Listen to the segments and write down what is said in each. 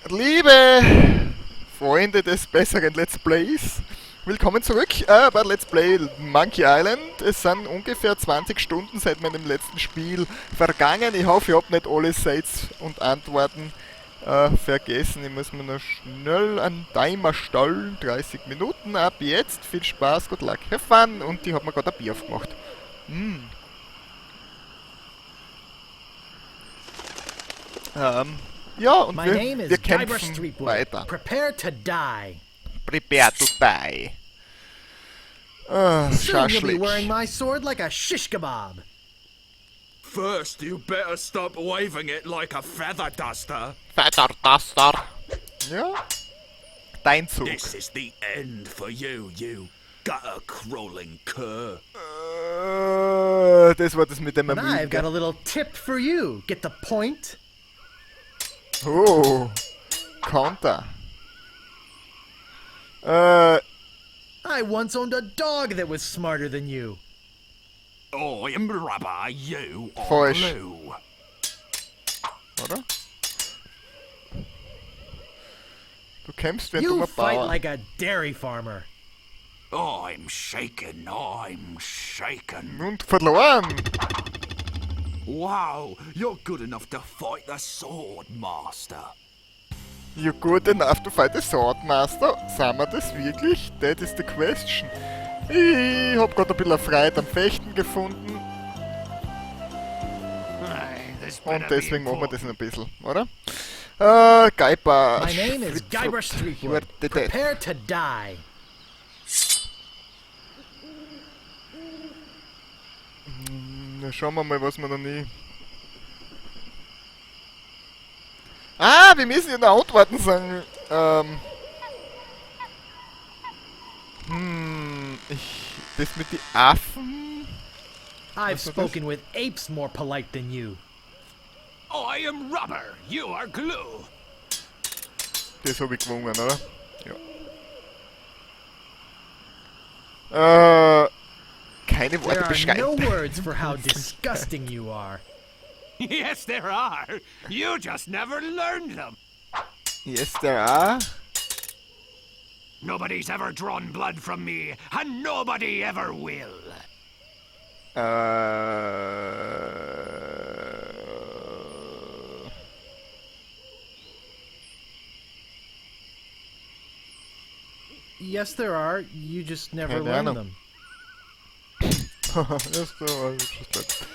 Liebe Freunde des besseren Let's Plays, willkommen zurück bei Let's Play Monkey Island. Es sind ungefähr 20 Stunden seit meinem letzten Spiel vergangen. Ich hoffe, ich habe nicht alle Sites und Antworten vergessen. Ich muss mir noch schnell einen Timer stellen. 30 Minuten ab jetzt. Viel Spaß, good luck, have fun. Und ich habe mir gerade ein Bier aufgemacht. Ja, und wir kämpfen weiter. Prepare to die. Prepare to die. Soon you'll be wearing Schaschlik. my sword like a shish kebab. First, you better stop waving it like a feather duster. Fetter Duster. Ja. Dein Zug. This is the end for you, you gutter-crawling cur. Das war das mit dem And I've got a Amiga. little tip for you. Get the point? Oh. Counter. I once owned a dog that was smarter than you. I am rubber, you are Falsch. glue. Oder? Du kämpfst wie ein You dummer fight Bauer. like a dairy farmer. I'm shaken, I'm shaken. Und verloren. Wow, you're good enough to fight the sword master. You good enough to fight the Swordmaster? Sind wir das wirklich? That is the question. Ich hab grad ein bisschen Freude am Fechten gefunden. Und deswegen machen wir das noch ein bisschen, oder? Geiper. My name is Guybrush Threepwood. Prepare to die. Na, schauen wir mal, was wir noch nie... Ah, wir müssen ja noch Antworten sagen. Das mit die Affen... I've What's this? spoken with apes more polite than you. I am rubber, you are glue. Das hab ich gewungen, oder? Ja. Keine Worte There are no beschreiben. words for how disgusting you are. Yes, there are. You just never learned them. Yes, there are. Nobody's ever drawn blood from me, and nobody ever will. Yes, there are. You just never Keine learn Ahnung. them. Yes, there are. Just like...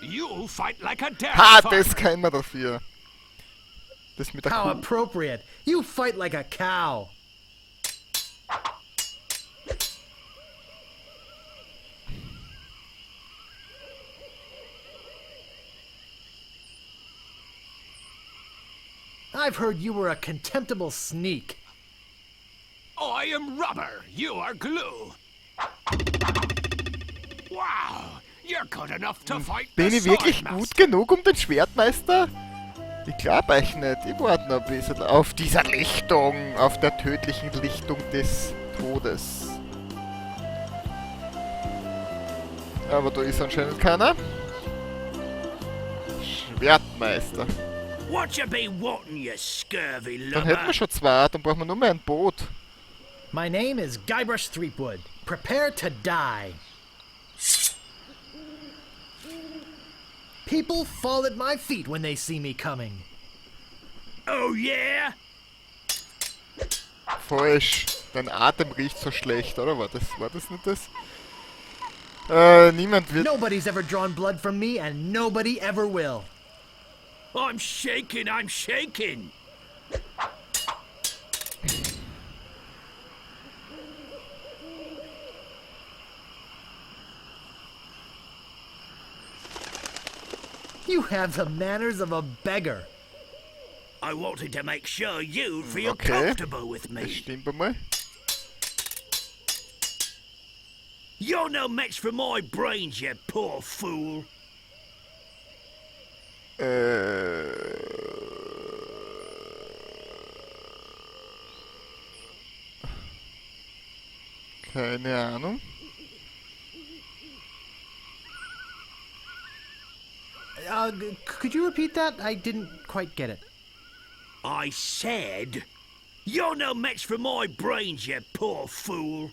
You fight like a dairy Ha, farmer. das kennen wir dafür. Das mit der How Kuh. appropriate. You fight like a cow. I've heard you were a contemptible sneak. I am rubber, you are glue. Wow, you're good enough to fight Bin the ich wirklich sword gut master. genug um den Schwertmeister? Ich glaub euch nicht. Ich warte noch ein bisschen auf dieser Lichtung, auf der tödlichen Lichtung des Todes. Aber da ist anscheinend keiner. Schwertmeister. What you be wanting, you scurvy Dann hätten wir schon zwei, dann brauchen wir nur mehr ein Boot. My name is Guybrush Threepwood. Prepare to die. People fall at my feet when they see me coming. Oh yeah? Falsch. Dein Atem riecht so schlecht, oder? War das nicht das? Niemand wird... Nobody's ever drawn blood from me, and nobody ever will. I'm shaking, I'm shaking. You have the manners of a beggar. I wanted to make sure you'd feel Okay. comfortable with Das me. stimmt einmal. You're no match for my brains, you poor fool. Keine Ahnung. Could you repeat that? I didn't quite get it. I said, you're no match for my brains, you poor fool.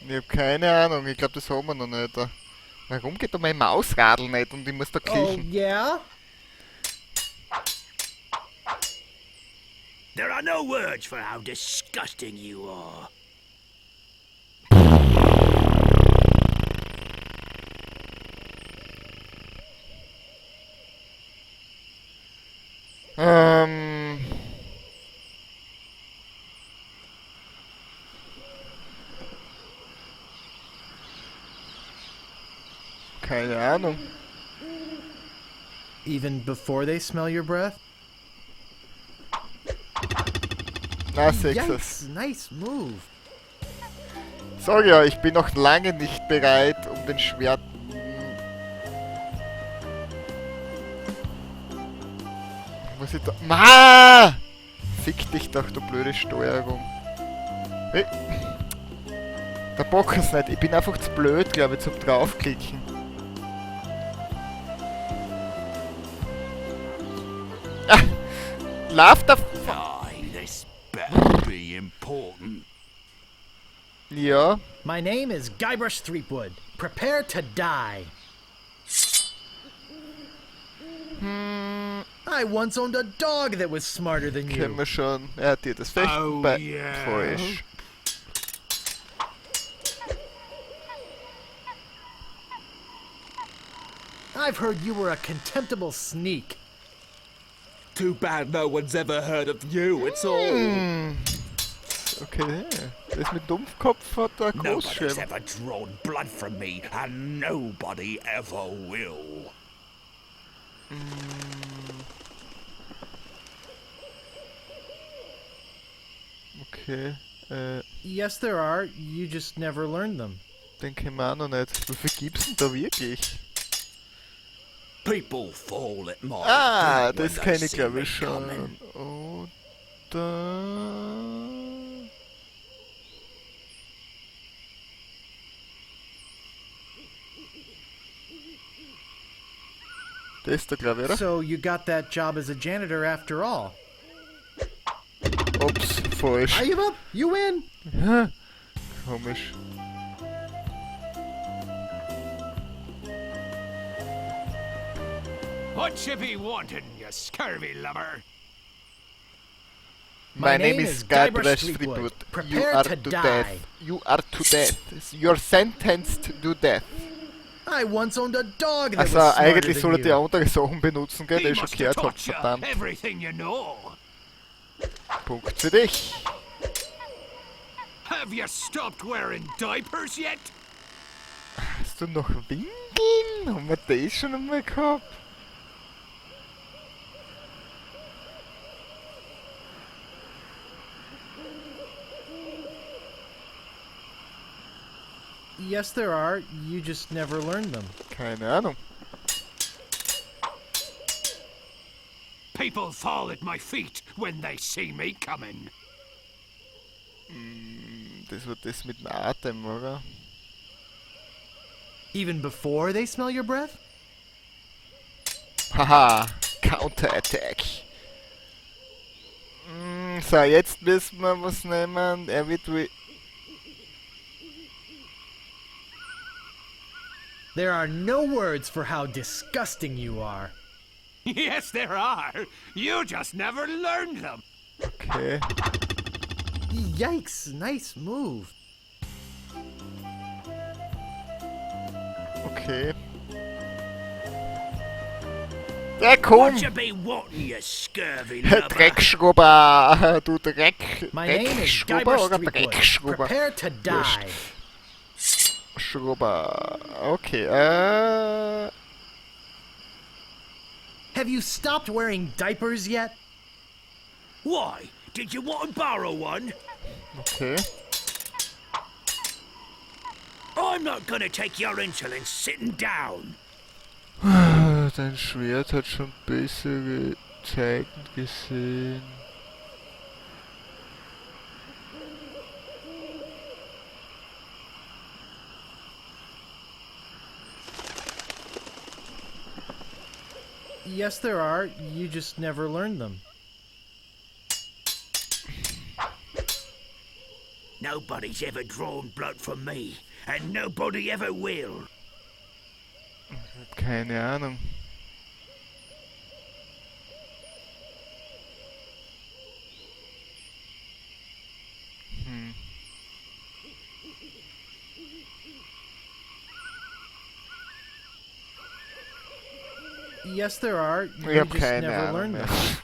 Ich hab keine Ahnung, ich glaube, das haben wir noch nicht. Warum geht da mein Mausradl nicht und ich muss da Oh, klicken? yeah? There are no words for how disgusting you are. Ähm. Keine Ahnung. Even before they smell your breath? Na, Sechses. Yikes, nice move. Sag ja, ich bin noch lange nicht bereit, um den Schwert... Muss ich da... Ma! Fick dich doch, du blöde Steuerung. Hey. Da bock es nicht. Ich bin einfach zu blöd, glaube ich, zum draufklicken. Ah! Lauf da... Aye, this better be important. Ja. My name is Guybrush Threepwood. Prepare to die. I once owned a dog that was smarter than Kennen you. wir schon. Er hat dir das Fechten Oh, bei... yeah. Falsch. I've heard you were a contemptible sneak. Too bad no one's ever heard of you, it's all. Okay. Das mit Dumpfkopf hat er Nobody's Großschirm. ever drawn blood from me, and nobody ever will. Okay. Yes, there are. You just never learned them. Den kennen wir auch noch nicht. Wie viel gibt's denn da wirklich? People fall at my Ah, feet when das they kenne ich see glaube me ich schon. coming. Oder... Das ist da glaube ich, oder? So you got that job as a janitor after all. Ups, falsch. I give up. You win. Hä? Komisch. What you be wanting, you scurvy lover? My name is Guybrush Threepwood. You Prepare are to to die. death. You are to death. You're sentenced to death. I once owned a dog that Also was smarter eigentlich soll er than die you. andere Sachen benutzen, gell? He Der ist schon must gehört have hat, taught you verdammt. everything you know. Punkt für dich. Have you stopped wearing diapers yet? Hast du noch Windeln? Haben wir das schon einmal gehabt? Yes, there are. You just never learned them. Keine Ahnung. People fall at my feet when they see me coming. Das war das mit dem Atem, oder? Even before they smell your breath? Haha, Counter-Attack. So, jetzt müssen wir was nehmen. Er wird wie... There are no words for how disgusting you are. Yes, there are. You just never learned them. Okay. Yikes, nice move. Okay. Ja, komm! What you be wanting, you scurvy Herr lover? Dreckschrubber! Du Dreck... My name is Dreckschrubber Guybrush oder Threepwood. Dreckschrubber? Prepare to die. Schrubber. Okay, Have you stopped wearing diapers yet? Why? Did you want to borrow one? Okay. I'm not gonna take your insolence sitting down. Dein Schwert hat schon bessere Zeiten gesehen. Yes, there are. You just never learned them. Nobody's ever drawn blood from me, and nobody ever will. Keine Ahnung. Yes, there are. Ich You hab just keine never Ahnung learned mehr. them.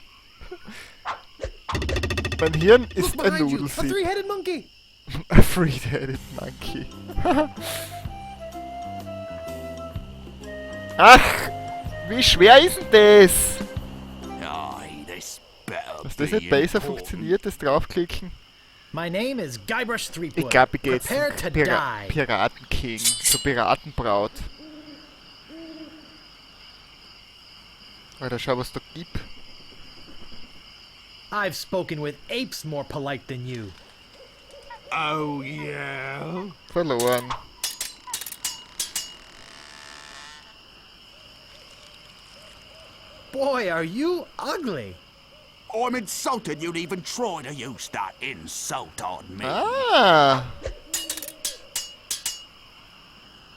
Mein Hirn Look ist ein behind you! A Nudelsieb. three-headed monkey! A three-headed monkey. Ach, wie schwer ist denn das? Aye, this better Dass das be nicht besser important. funktioniert, das draufklicken? My name is Guybrush Ich Threepwood. glaube, ich gehe jetzt Prepare zum to die. Piratenking, zur Piratenbraut. Alter, schau, was da gibt. I've spoken with apes more polite than you. Oh, yeah? Verloren. Boy, are you ugly. I'm insulted you'd even try to use that insult on me. Ah,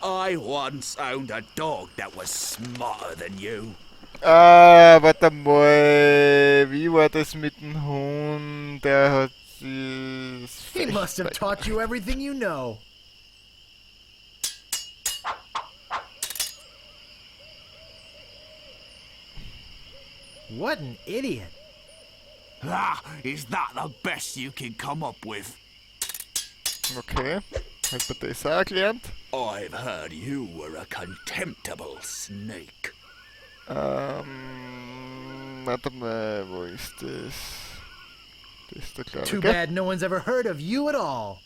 I once owned a dog that was smarter than you. warte mal. Wie war das mit dem Hund? Der hat He must have taught you everything you know. What an idiot. Ah, is that the best you can come up with? Okay, hat mir das auch erklärt. I've heard you were a contemptible snake. Warte mal, wo ist das? Das ist der glaube Too ich, gell? bad no one's ever heard of you at all.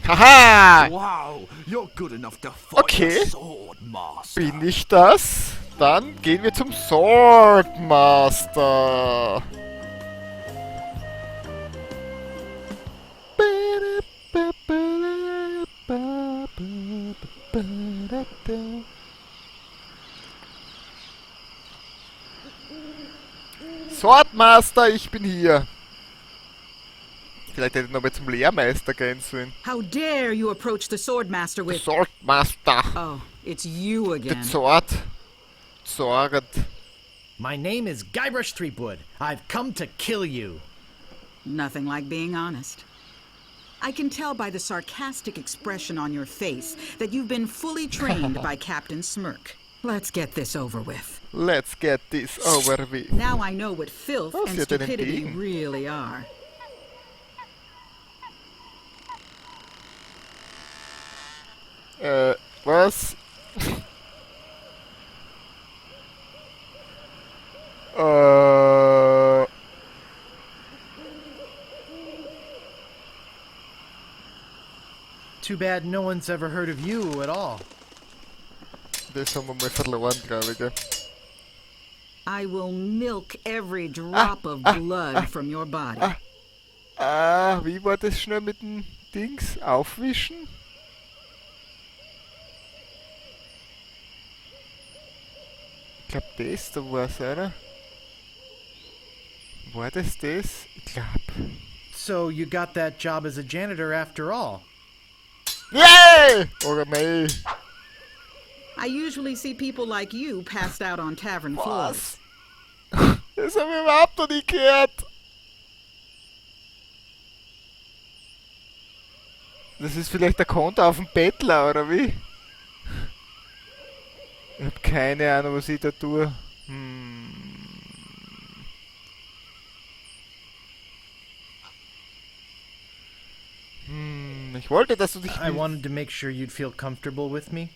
Haha! Wow, you're good enough to fight Okay. a sword master. Bin ich das? Dann gehen wir zum Swordmaster. Swordmaster, ich bin hier. Vielleicht hätte ich nochmal zum Lehrmeister gehen sollen. How dare you approach the Swordmaster with... Swordmaster. Oh, it's you The again. Sword. Sword. My name is Guybrush Threepwood. I've come to kill you. Nothing like being honest. I can tell by the sarcastic expression on your face that you've been fully trained by Captain Smirk. Let's get this over with. Let's get this over with. Now I know what filth Was and hier denn stupidity entgegen? really are. Was? Too bad no one's ever heard of you at all. Das haben wir mal verloren, glaube ich. Gell? I will milk every drop of blood from your body. Wie war das schnell mit dem Dings? Aufwischen? Ich glaube, das da war's, oder? War das das? Ich glaube. So you got that job as a janitor after all. Yay! Oder nein? I usually see people like you passed out on tavern floors. Was? Das habe ich überhaupt noch nicht gehört. Das ist vielleicht der Konter auf dem Bettler, oder wie? Ich hab keine Ahnung, was ich da tue. Ich wollte, dass du dich... I wanted to make sure you'd feel comfortable with me.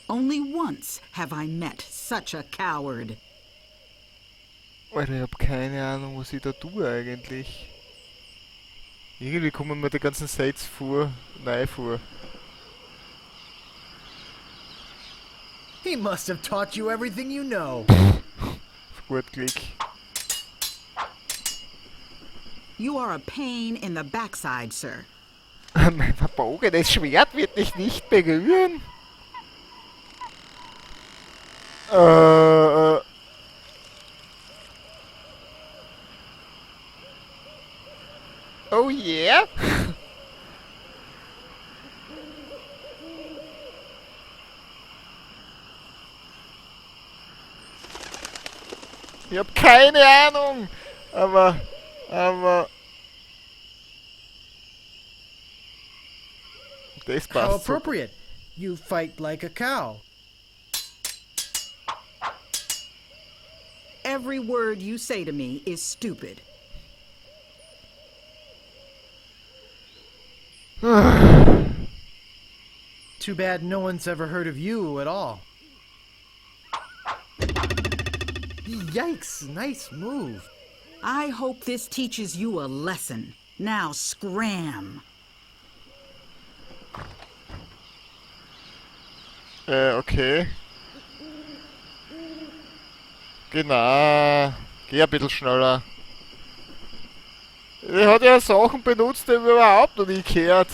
Only once have I met such a coward. Alter, ich hab keine Ahnung, was ich da tue eigentlich. Irgendwie kommen mir die ganzen Sites neu vor. He must have taught you everything you know. Gut Klick. You are a pain in the backside, sir. Mein verbogenes Schwert wird dich nicht berühren. Oh yeah? Ich hab keine Ahnung. Aber... Das How passt so. appropriate. You fight like a cow. Every word you say to me is stupid. Too bad no one's ever heard of you at all. Yikes, nice move. I hope this teaches you a lesson. Now scram. Okay. Genau. Geh ein bisschen schneller. Er hat ja Sachen benutzt, die wir überhaupt noch nie gehört.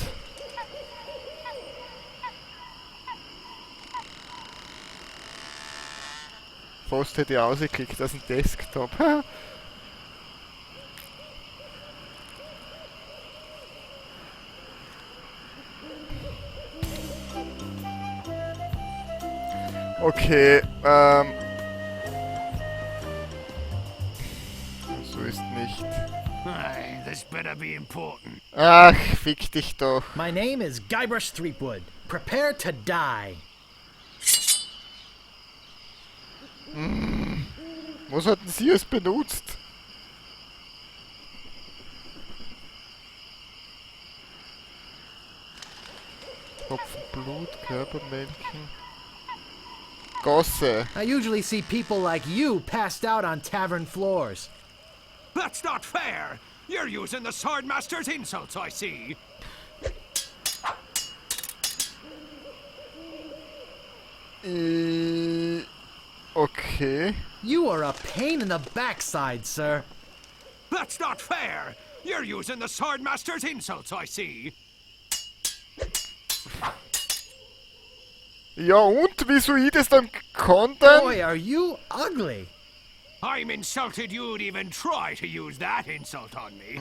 Fast hätte ich rausgeklickt aus dem Desktop. Okay, so ist nicht. Aye, this better be important. Ach, fick dich doch. My name is Guybrush Threepwood. Prepare to die. Was hatten Sie es benutzt? Tropfen Blut, Körpermelken. Gosse. I usually see people like you passed out on tavern floors. That's not fair! You're using the Swordmaster's insults, I see. Okay. You are a pain in the backside, sir. That's not fair! You're using the Swordmaster's insults, I see. Ja und? Wieso ich das dann konnte? Boy, are you ugly. I'm insulted you'd even try to use that insult on me.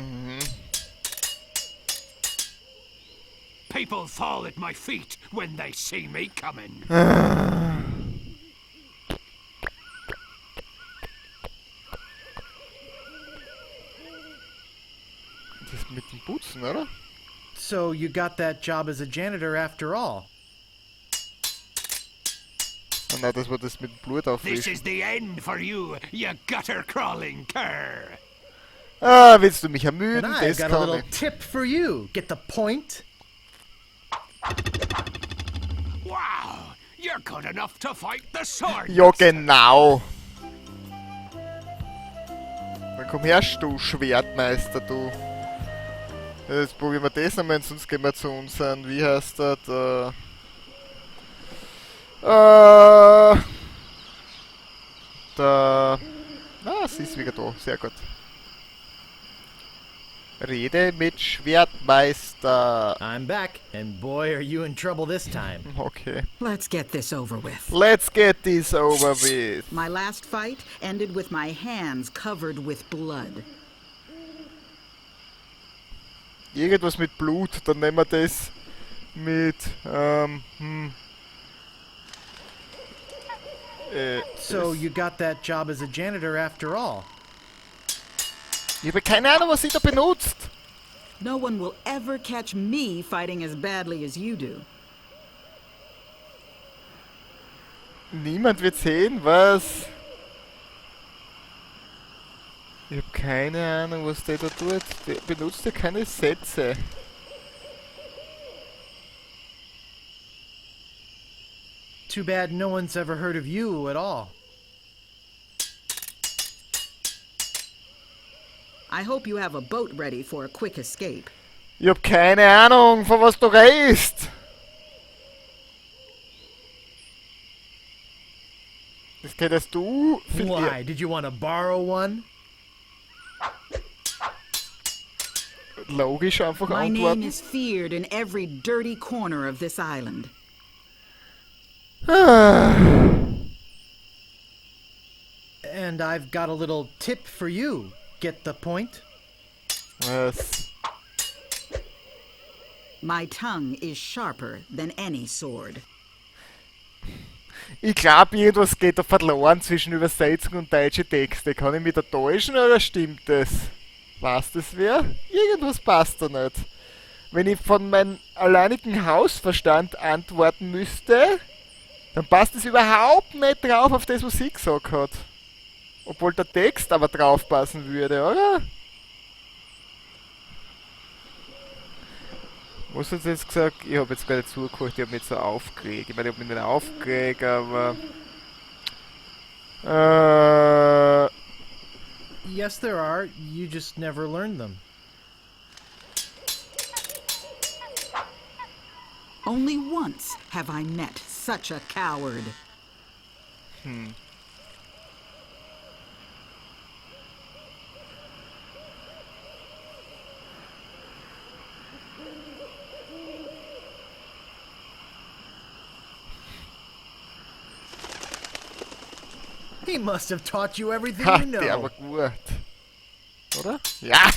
People fall at my feet when they see me coming. Das mit dem Putzen, oder? So you got that job as a janitor after all. Oh nein, das war das mit dem Blut This auffrischen. is the end for you, you gutter-crawling cur. Ah, willst du mich ermüden? And I've Das got a kann little ich. tip for you. Get the point? Wow, you're good enough to fight the sword. Ja, genau. Dann komm her, du Schwertmeister, du. Jetzt probieren wir das nochmal, sonst gehen wir zu unseren, wie heißt das, sie ist wieder da, sehr gut. Rede mit Schwertmeister. I'm back, and boy, are you in trouble this time. Okay. Let's get this over with. Let's get this over with. My last fight ended with my hands covered with blood. Irgendwas mit Blut, dann nehmen wir das mit, So you got that job as a janitor after all. ich habe keine Ahnung, was sie da benutzt. No one will ever catch me fighting as badly as you do. Niemand wird sehen, was... Ich habe keine Ahnung, was der da tut. Der benutzt ja keine Sätze. Too bad no one's ever heard of you at all. I hope you have a boat ready for a quick escape. Ich habe keine Ahnung, von was du redest. Das könntest du... Why? Did you want to borrow one? logisch einfach My name antworten. is feared in every dirty corner of this island. And I've got a little tip for you. Get the point? Was? My tongue is sharper than any sword. Ich glaube, irgendwas geht da verloren zwischen Übersetzung und deutsche Texte. Kann ich mich da täuschen oder stimmt das? Was das wer? Irgendwas passt da nicht. Wenn ich von meinem alleinigen Hausverstand antworten müsste, dann passt es überhaupt nicht drauf auf das, was sie gesagt hat. Obwohl der Text aber drauf passen würde, oder? Was hat sie jetzt gesagt? Ich habe jetzt gar nicht zugehört, ich habe mich so aufgeregt. Ich meine, ich habe mich nicht aufgeregt, aber... Yes, there are. You just never learn them. Only once have I met such a coward. He must have taught you everything Ha, you der know. war gut. Oder? Ja!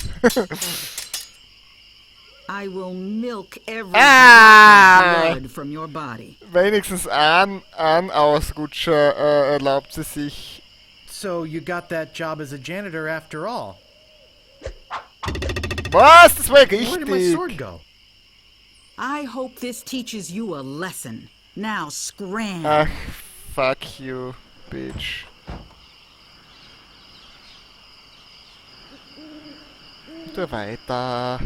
I will milk every Ah! drop of blood from your body. Wenigstens ein Ausrutscher erlaubt sie sich. So you got that job as a janitor after all. Was? Das war Where did my sword richtig! go? I hope this teaches you a lesson. Now scram. Ach, fuck you, bitch. Tu weiter.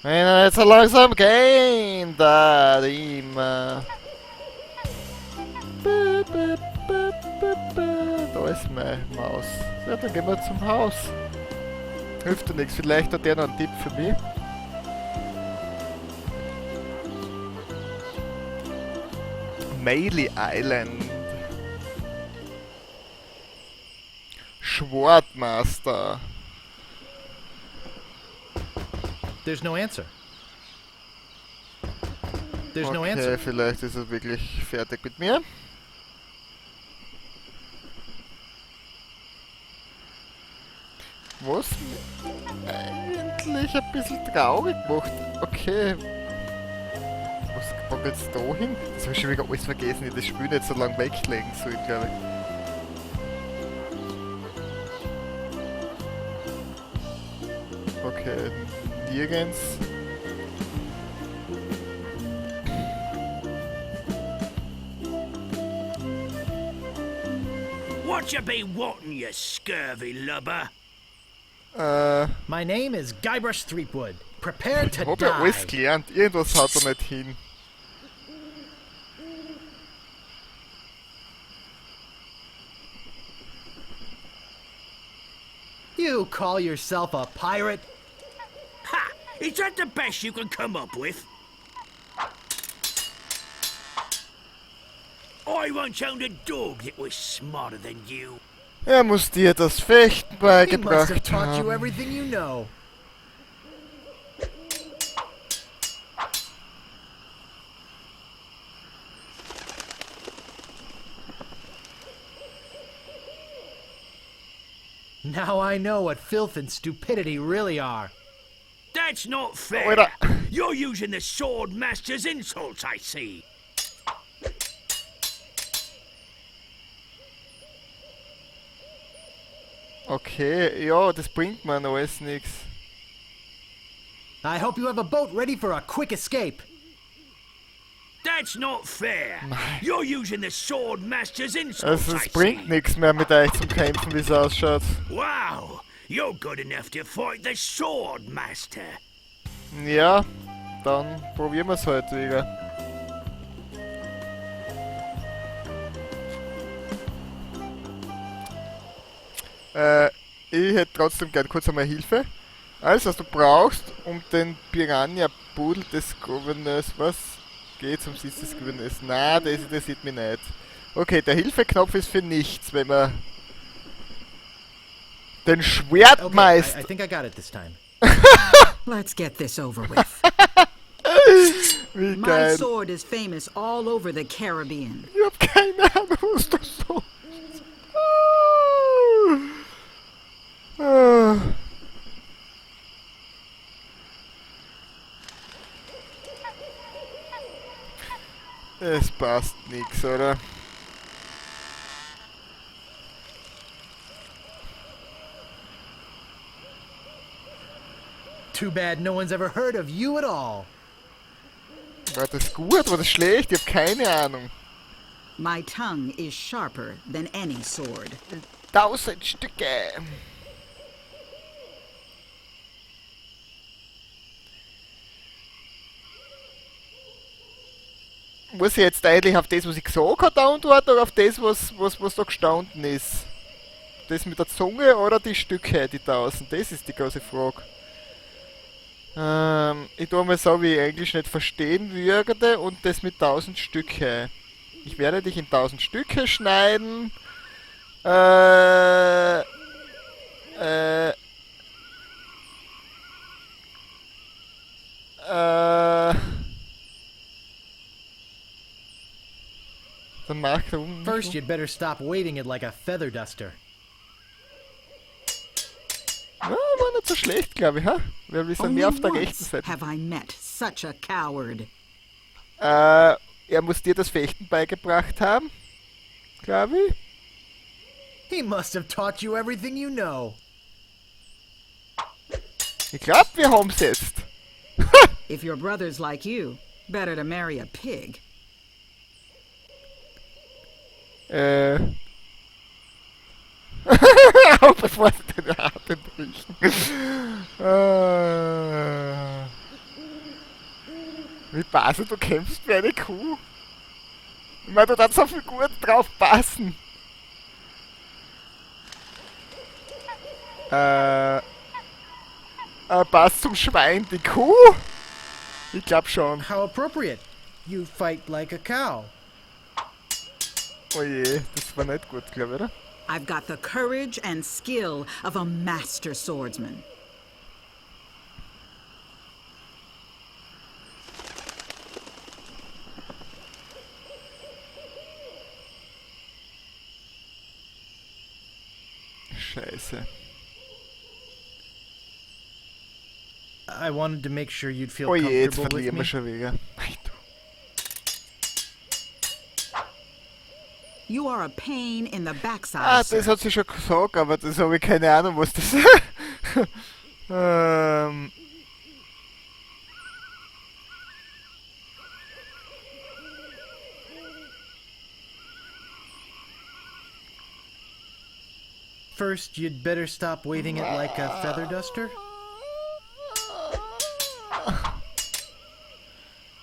Wenn er nicht so langsam gehen, da immer. Da ist meine Maus. Ja, dann gehen wir zum Haus. Hilft dir nichts, vielleicht hat der noch einen Tipp für mich. Meili Island. Schwortmaster. There's no answer. There's no Okay, answer. vielleicht ist er wirklich fertig mit mir. Was mich eigentlich ein bisschen traurig macht. Okay. Was kommt jetzt da hin? Das habe ich schon wieder alles vergessen. Ich das Spiel nicht so lange weglegen soll, glaube ich. Okay, nirgends. What you be wanting, you scurvy lubber? My name is Guybrush Threepwood. Prepare to Ich hab ja alles die. gelernt. Irgendwas haut er nicht hin. You call yourself a pirate? Ha! Is that the best you can come up with? I once owned a dog that was smarter than you. Er muss dir das Fechten He must have beigebracht taught you haben. everything you know. Now I know what filth and stupidity really are. That's not fair. Wait up. You're using the sword master's insults, I see. Okay, ja, das bringt mir noch alles nix. I hope you have a boat ready for a quick escape. That's not fair. You're using the sword master's insults, Also I es bringt see. nichts mehr mit euch zum Kämpfen, wie es ausschaut. Wow, you're good enough to fight the sword master. Ja, dann probieren wir es halt wieder. Ich hätte trotzdem gern kurz einmal Hilfe. Alles, was du brauchst, um den Piranha-Pudel des Gouverneurs... Was? Geht's um Sitz des Gouverneurs? Nein, das interessiert mich nicht. Okay, der Hilfeknopf ist für nichts, wenn man Den Okay, Schwertmeister. I think I got it this time. Let's get this over with. Wie My geil. sword is famous all over the Caribbean. Ich hab keine Ahnung, was das so ist. Ah. Es passt nix, oder? Too bad no one's ever heard of you at all. War das gut? War das schlecht? Ich hab keine Ahnung. My tongue is sharper than any sword. 1000 Stücke. Muss ich jetzt eigentlich auf das, was ich gesagt habe, antworten oder auf das, was da gestanden ist? Das mit der Zunge oder die Stücke, die 1000? Das ist die große Frage. Ich tue mal so, wie ich Englisch nicht verstehen würde und das mit 1000 Stücke. Ich werde dich in 1000 Stücke schneiden. Dann mach ich First, you'd better stop waving it like a feather duster. war nicht so schlecht, glaube ich, ha? Wir sind mehr auf der rechten once Seite. have I met such a coward. Er muss dir das Fechten beigebracht haben, glaube ich. He must have taught you everything you know. Ich glaube, wir haben's jetzt. If your brother's like you, better to marry a pig. Bevor sie den Atem riechen. Wie passen, du kämpfst wie eine Kuh. Ich meine, du darfst so viel gut drauf passen. Passt zum Schwein die Kuh? Ich glaube schon. How appropriate. You fight like a cow. Oh je, das war nicht gut, glaube ich, oder? I've got the courage and skill of a master swordsman. Scheiße. I wanted to make sure you'd feel Oh je, jetzt comfortable with verlieren wir me. schon wieder. Ei, du. You are a pain in the backside, Ah, sir. das hat sie schon gesagt, aber das habe ich keine Ahnung, was das ist. First, you'd better stop waving it like a feather duster.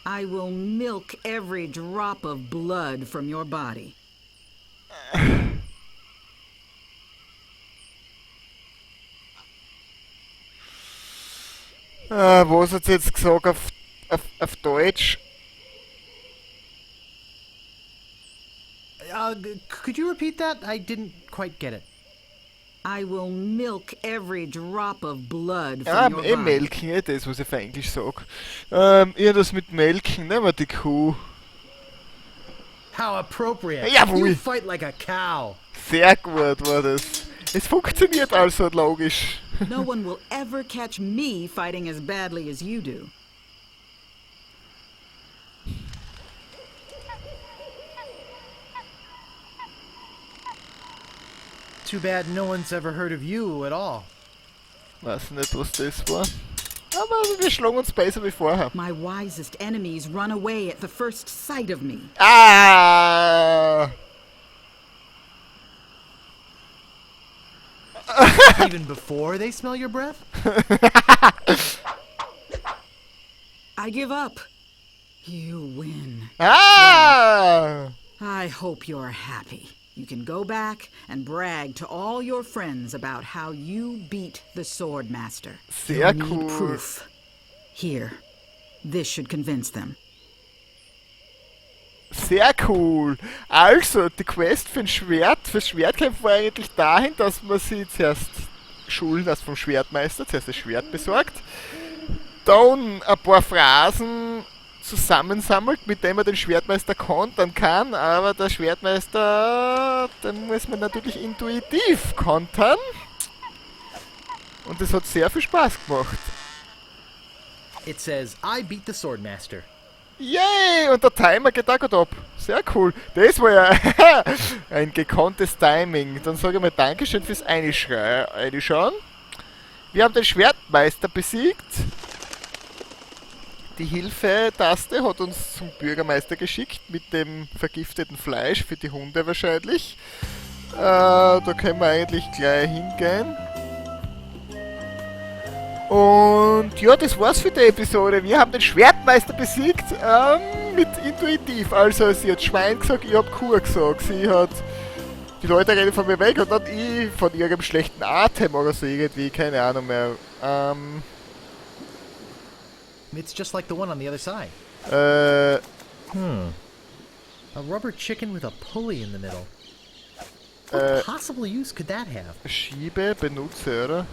I will milk every drop of blood from your body. Was hat sie jetzt gesagt auf Deutsch? Could you repeat that? I didn't quite get it. I will milk every drop of blood from your body. Melken, das, was ich auf Englisch sage. Irgendwas mit Melken, nehmen wir die Kuh. How appropriate. Jawohl. You fight like a cow. Sehr gut war das. Es funktioniert also logisch. No one will ever catch me fighting as badly as you do. Too bad no one's ever heard of you at all. Weiß nicht, was das war. Aber wir schlagen uns besser wie vorher. My wisest enemies run away at the first sight of me. Ah! Even before they smell your breath? I give up. You win. Ah! I hope you're happy. You can go back and brag to all your friends about how you beat the sword master. Sehr You'll need cool. proof. Here. This should convince them. Sehr cool. Also, die Quest fürs Schwertkämpfen war eigentlich dahin, dass man sie zuerst Schulen als vom Schwertmeister. Zuerst das Schwert besorgt. Dann ein paar Phrasen zusammensammelt, mit dem man den Schwertmeister kontern kann, aber der Schwertmeister, den muss man natürlich intuitiv kontern. Und das hat sehr viel Spaß gemacht. It says, I beat the Swordmaster. Yay! Und der Timer geht auch gut ab. Sehr cool. Das war ja ein gekonntes Timing. Dann sage ich mal Dankeschön fürs Reinschauen. Wir haben den Schwertmeister besiegt. Die Hilfe-Taste hat uns zum Bürgermeister geschickt mit dem vergifteten Fleisch für die Hunde wahrscheinlich. Da können wir eigentlich gleich hingehen. Und ja, das war's für die Episode. Wir haben den Schwertmeister besiegt mit intuitiv. Also sie hat Schwein gesagt, ich hab Kuh gesagt. Sie hat... Die Leute reden von mir weg und dann ich von ihrem schlechten Atem oder so irgendwie. Keine Ahnung mehr. It's just like the one on the other side. A rubber chicken with a pulley in the middle. What possible use could that have? Schiebe, benutze, oder?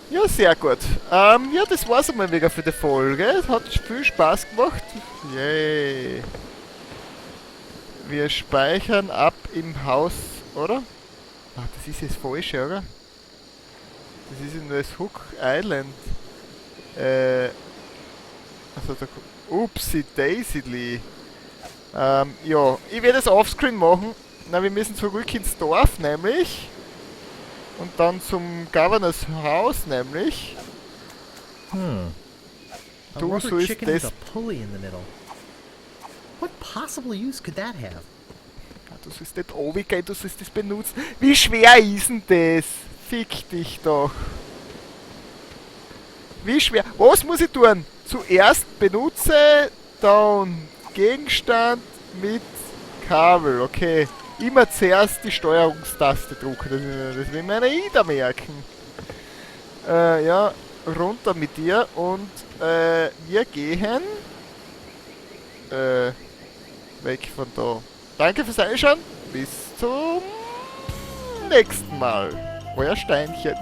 Ja, sehr gut. Ja, das war's einmal wieder für die Folge. Es hat viel Spaß gemacht. Yay. Wir speichern ab im Haus, oder? Ah, das ist jetzt falsch, oder? Das ist ja nur das Hook Island. Also da... Upsi Daisy. Ja, ich werde es offscreen machen. Na, wir müssen zurück ins Dorf, nämlich. Und dann zum Governors Haus, nämlich. A Du rubber sollst chicken with das... a pulley in the middle. What possible use could that have? Du sollst nicht runtergehen, du sollst das benutzen. Wie schwer ist denn das? Fick dich doch. Wie schwer? Was muss ich tun? Zuerst benutze, dann Gegenstand mit Kabel, okay. Immer zuerst die Steuerungstaste drücken, das will meine Ida merken. Ja, runter mit dir und wir gehen weg von da. Danke fürs Einschauen, bis zum nächsten Mal. Euer Steinchen.